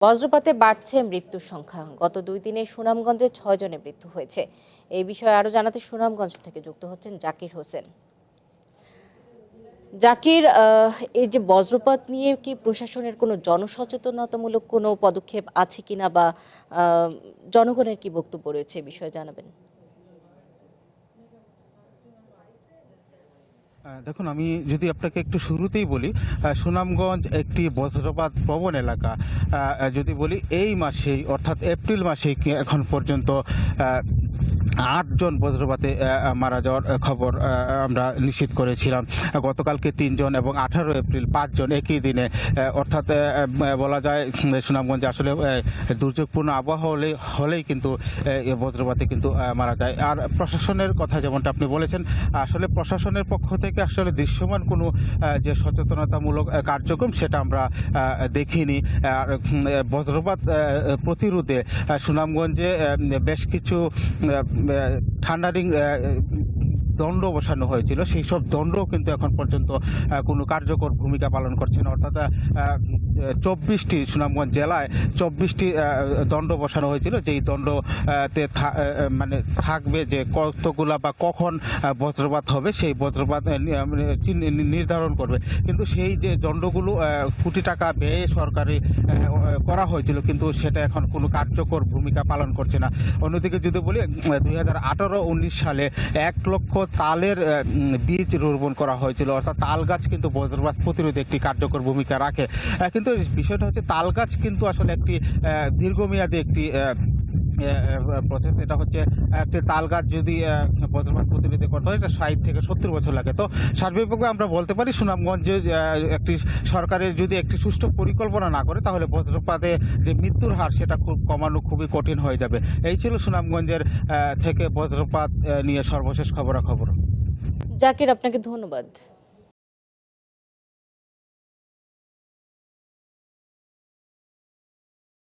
বজ্রপাতে বাড়ছে মৃত্যুর সংখ্যা। গত 2 দিনে সুনামগঞ্জে 6 জনের মৃত্যু হয়েছে। এই বিষয়ে আরো জানাতে সুনামগঞ্জ থেকে যুক্ত হচ্ছেন জাকির হোসেন। জাকির, এই যে বজ্রপাত নিয়ে কি প্রশাসনের কোনো জনসচেতনতামূলক কোনো পদক্ষেপ আছে কিনা বা জনগণের কি বক্তব্য রয়েছে এই বিষয়ে জানাবেন? দেখুন, আমি যদি আপনাকে একটু শুরুতেই বলি, সুনামগঞ্জ একটি বজ্রপাত প্রবণ এলাকা। যদি বলি এই মাসেই অর্থাৎ এপ্রিল মাসেই এখন পর্যন্ত 8 জন বজ্রপাতে মারা যাওয়ার খবর আমরা নিশ্চিত করেছিলাম। গতকালকে 3 জন এবং 18 এপ্রিল 5 জন একই দিনে, অর্থাৎ বলা যায় সুনামগঞ্জে আসলে দুর্যোগপূর্ণ আবহাওয়া হলেই কিন্তু এ বজ্রপাতে কিন্তু মারা যায়। আর প্রশাসনের কথা যেমনটা আপনি বলেছেন, আসলে প্রশাসনের পক্ষ থেকে আসলে দৃশ্যমান কোনো যে সচেতনতামূলক কার্যক্রম সেটা আমরা দেখিনি। আর বজ্রপাত প্রতিরোধে সুনামগঞ্জে বেশ কিছু ঠান্ডারিং দণ্ড বসানো হয়েছিল। সেই সব দণ্ডও কিন্তু এখন পর্যন্ত কোনো কার্যকর ভূমিকা পালন করছে না। অর্থাৎ 24টি সুনামগঞ্জ জেলায় 24টি দণ্ড বসানো হয়েছিল, যেই দণ্ড মানে থাকবে যে কতগুলা বা কখন বজ্রপাত হবে সেই বজ্রপাত নির্ধারণ করবে। কিন্তু সেই যে দণ্ডগুলো কোটি টাকা ব্যয়ে সরকারি করা হয়েছিল, কিন্তু সেটা এখন কোনো কার্যকর ভূমিকা পালন করছে না। অন্যদিকে যদি বলি, 2018-19 সালে 1 লক্ষ তালের বীজ রোপণ করা হয়েছিল। অর্থাৎ তাল গাছ কিন্তু বজ্রপাত প্রতিরোধে একটি কার্যকর ভূমিকা রাখে। কিন্তু বিষয়টা হচ্ছে, তাল গাছ কিন্তু আসলে একটি দীর্ঘমেয়াদী একটি প্রসেস। এটা হচ্ছে, একটি তাল গাছ যদি বজ্রপাত প্রতিরোধে করতে হয়, এটা 60 থেকে 70 বছর লাগে। তো সার্বিকভাবে আমরা বলতে পারি, সুনামগঞ্জে একটি সরকারের যদি একটি সুষ্ঠু পরিকল্পনা না করে, তাহলে বজ্রপাতে যে মৃত্যুর হার সেটা কমানো খুবই কঠিন হয়ে যাবে। এই ছিল সুনামগঞ্জের থেকে বজ্রপাত নিয়ে সর্বশেষ খবরাখবর। জাকির, আপনাকে ধন্যবাদ।